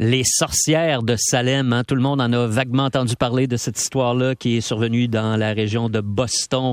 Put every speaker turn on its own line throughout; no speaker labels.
Les sorcières de Salem, hein? Tout le monde en a vaguement entendu parler de cette histoire-là qui est survenue dans la région de Boston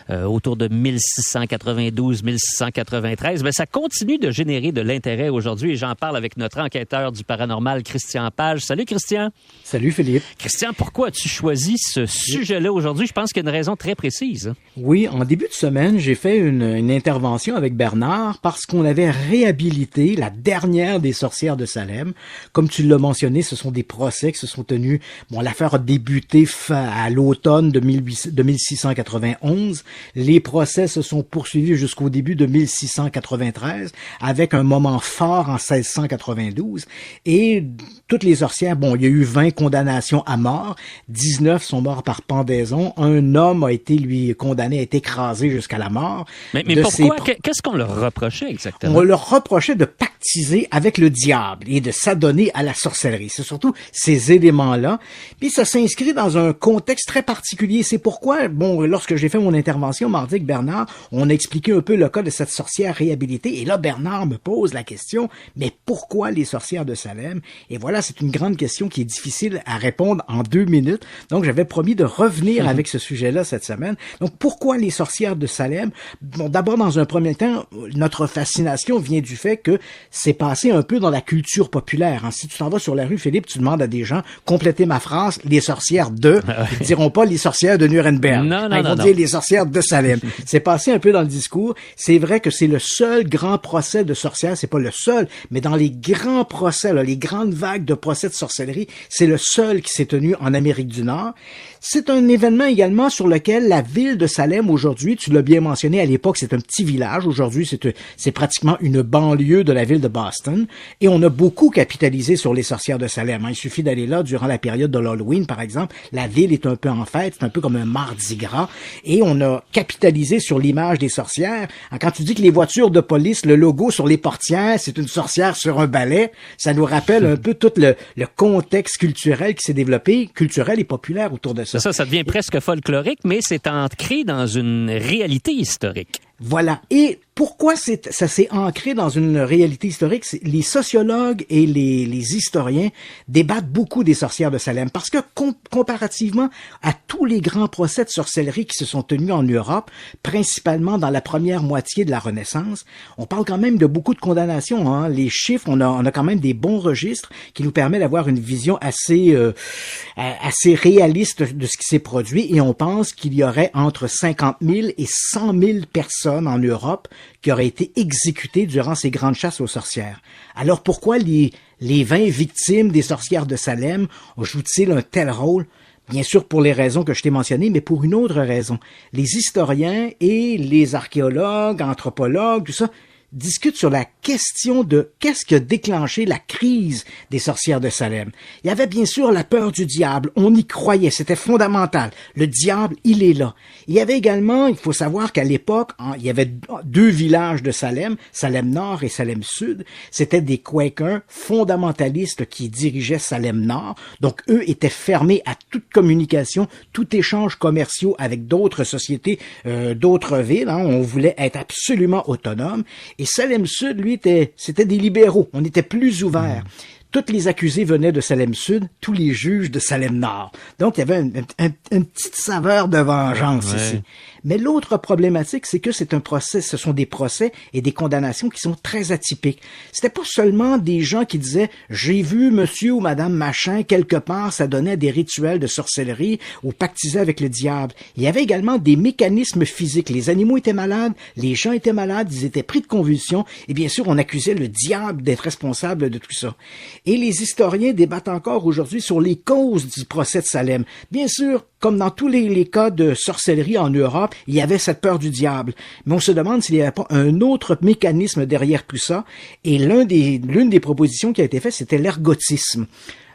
autour de 1692-1693. Mais ça continue de générer de l'intérêt aujourd'hui et j'en parle avec notre enquêteur du paranormal, Christian Page. Salut Christian.
Salut Philippe.
Christian, pourquoi as-tu choisi ce sujet-là aujourd'hui? Je pense qu'il y a une raison très précise.
Oui, en début de semaine, j'ai fait une intervention avec Bernard parce qu'on avait réhabilité la dernière des sorcières de Salem. Comme tu l'as mentionné, ce sont des procès qui se sont tenus. Bon, l'affaire a débuté à l'automne de 1691. Les procès se sont poursuivis jusqu'au début de 1693, avec un moment fort en 1692. Et toutes les sorcières, bon, il y a eu 20 condamnations à mort. 19 sont morts par pendaison. Un homme a été, lui, condamné à être écrasé jusqu'à la mort.
Mais pourquoi? Qu'est-ce qu'on leur reprochait exactement?
On leur reprochait de pactiser avec le diable et de s'adonner à la sorcellerie. C'est surtout ces éléments-là. Puis ça s'inscrit dans un contexte très particulier. C'est pourquoi, bon, lorsque j'ai fait mon intervention mardi avec Bernard, on a expliqué un peu le cas de cette sorcière réhabilitée. Et là, Bernard me pose la question, mais pourquoi les sorcières de Salem? Et voilà, c'est une grande question qui est difficile à répondre en 2 minutes. Donc, j'avais promis de revenir avec ce sujet-là cette semaine. Donc, pourquoi les sorcières de Salem? Bon, d'abord, dans un premier temps, notre fascination vient du fait que c'est passé un peu dans la culture populaire. Hein. Si tu t'en vas sur la rue, Philippe, tu demandes à des gens, complétez ma phrase, les sorcières de, ils ne diront pas les sorcières de Nuremberg. Ils vont dire les sorcières de Salem. C'est passé un peu dans le discours. C'est vrai que c'est le seul grand procès de sorcières, c'est pas le seul, mais dans les grands procès, là, les grandes vagues de procès de sorcellerie, c'est le seul qui s'est tenu en Amérique du Nord. C'est un événement également sur lequel la ville de Salem aujourd'hui, tu l'as bien mentionné, à l'époque c'est un petit village, aujourd'hui c'est pratiquement une banlieue de la ville de Boston, et on a beaucoup capitalisé sur les sorcières de Salem. Il suffit d'aller là durant la période de l'Halloween par exemple, la ville est un peu en fête, c'est un peu comme un mardi gras, et on a capitalisé sur l'image des sorcières. Quand tu dis que les voitures de police, le logo sur les portières, c'est une sorcière sur un balai, ça nous rappelle un peu tout le contexte culturel qui s'est développé, culturel et populaire autour de ça.
Ça devient presque folklorique, mais c'est ancré dans une réalité historique.
Voilà. Et pourquoi ça s'est ancré dans une réalité historique? Les sociologues et les historiens débattent beaucoup des sorcières de Salem parce que comparativement à tous les grands procès de sorcellerie qui se sont tenus en Europe, principalement dans la première moitié de la Renaissance, on parle quand même de beaucoup de condamnations. Hein. Les chiffres, on a quand même des bons registres qui nous permettent d'avoir une vision assez réaliste de ce qui s'est produit et on pense qu'il y aurait entre 50 000 et 100 000 personnes en Europe qui auraient été exécutées durant ces grandes chasses aux sorcières. Alors pourquoi les 20 victimes des sorcières de Salem jouent-ils un tel rôle? Bien sûr pour les raisons que je t'ai mentionnées, mais pour une autre raison. Les historiens et les archéologues, anthropologues, tout ça, discute sur la question de qu'est-ce qui a déclenché la crise des sorcières de Salem. Il y avait bien sûr la peur du diable, on y croyait, c'était fondamental. Le diable, il est là. Il y avait également, il faut savoir qu'à l'époque, il y avait 2 villages de Salem, Salem Nord et Salem Sud. C'était des Quakers fondamentalistes qui dirigeaient Salem Nord. Donc eux étaient fermés à toute communication, tout échange commerciaux avec d'autres sociétés, d'autres villes. Hein. On voulait être absolument autonome. Et Salem Sud, lui, c'était des libéraux. On était plus ouverts. Toutes les accusés venaient de Salem Sud, tous les juges de Salem Nord. Donc, il y avait une petite saveur de vengeance ici. Mais l'autre problématique, c'est que c'est un procès, ce sont des procès et des condamnations qui sont très atypiques. C'était pas seulement des gens qui disaient « j'ai vu monsieur ou madame machin quelque part, ça donnait des rituels de sorcellerie ou pactisait avec le diable ». Il y avait également des mécanismes physiques. Les animaux étaient malades, les gens étaient malades, ils étaient pris de convulsions et bien sûr, on accusait le diable d'être responsable de tout ça. Et les historiens débattent encore aujourd'hui sur les causes du procès de Salem. Bien sûr, comme dans tous les cas de sorcellerie en Europe, il y avait cette peur du diable. Mais on se demande s'il n'y avait pas un autre mécanisme derrière tout ça. Et l'une des propositions qui a été faite, c'était l'ergotisme.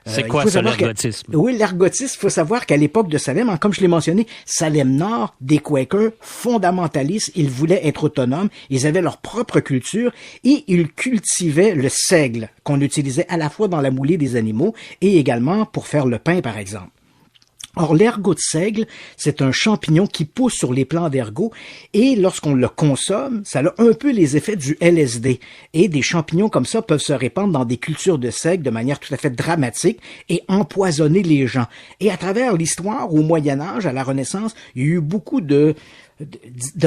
C'est quoi ça, l'ergotisme?
Oui, l'ergotisme, il faut savoir qu'à l'époque de Salem, comme je l'ai mentionné, Salem Nord, des Quakers fondamentalistes, ils voulaient être autonomes, ils avaient leur propre culture et ils cultivaient le seigle qu'on utilisait à la fois dans la moulée des animaux et également pour faire le pain, par exemple. Or, l'ergot de seigle, c'est un champignon qui pousse sur les plants d'ergot et lorsqu'on le consomme, ça a un peu les effets du LSD. Et des champignons comme ça peuvent se répandre dans des cultures de seigle de manière tout à fait dramatique et empoisonner les gens. Et à travers l'histoire, au Moyen-Âge, à la Renaissance, il y a eu beaucoup de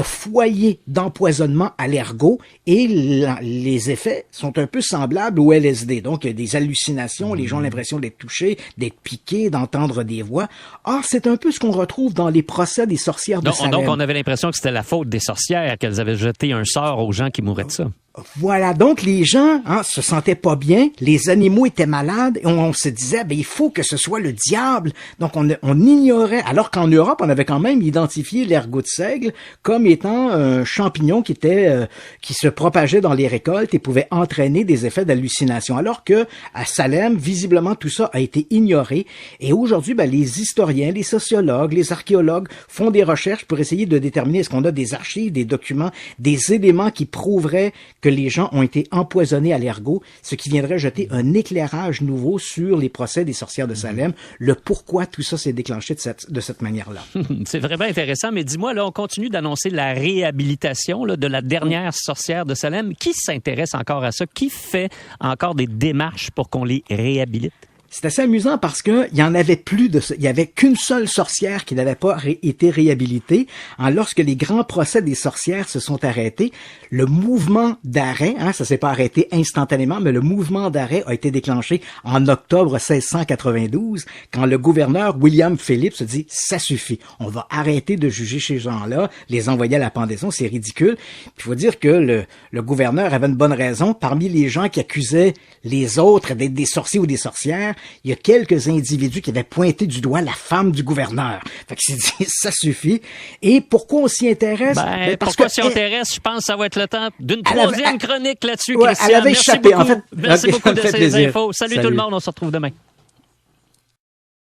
foyers d'empoisonnement à l'ergot et les effets sont un peu semblables au LSD. Donc, il y a des hallucinations, les gens ont l'impression d'être touchés, d'être piqués, d'entendre des voix. Or, c'est un peu ce qu'on retrouve dans les procès des sorcières de Salem.
Donc, on avait l'impression que c'était la faute des sorcières, qu'elles avaient jeté un sort aux gens qui mouraient de ça.
Voilà, donc les gens se sentaient pas bien, les animaux étaient malades, et on se disait, il faut que ce soit le diable. Donc on ignorait, alors qu'en Europe, on avait quand même identifié l'ergot de seigle comme étant un champignon qui se propageait dans les récoltes et pouvait entraîner des effets d'hallucination. Alors que à Salem, visiblement, tout ça a été ignoré. Et aujourd'hui, les historiens, les sociologues, les archéologues font des recherches pour essayer de déterminer est-ce qu'on a des archives, des documents, des éléments qui prouveraient que les gens ont été empoisonnés à l'ergot, ce qui viendrait jeter un éclairage nouveau sur les procès des sorcières de Salem, le pourquoi tout ça s'est déclenché de cette manière-là.
C'est vraiment intéressant, mais dis-moi, là, on continue d'annoncer la réhabilitation de la dernière sorcière de Salem. Qui s'intéresse encore à ça? Qui fait encore des démarches pour qu'on les réhabilite?
C'est assez amusant parce que il y en avait plus de ça. Il y avait qu'une seule sorcière qui n'avait pas été réhabilitée. Lorsque les grands procès des sorcières se sont arrêtés, le mouvement d'arrêt, ça s'est pas arrêté instantanément, mais le mouvement d'arrêt a été déclenché en octobre 1692, quand le gouverneur William Phillips se dit, ça suffit. On va arrêter de juger ces gens-là, les envoyer à la pendaison, c'est ridicule. Il faut dire que le gouverneur avait une bonne raison. Parmi les gens qui accusaient les autres d'être des sorciers ou des sorcières, il y a quelques individus qui avaient pointé du doigt la femme du gouverneur. Fait que c'est dit, ça suffit. Et pourquoi on s'y intéresse?
Pourquoi s'y intéresse? Je pense que ça va être le temps d'une troisième chronique là-dessus,
ouais,
Christian.
Elle avait échappé,
Merci beaucoup de ces infos. Salut tout le monde, on se retrouve demain.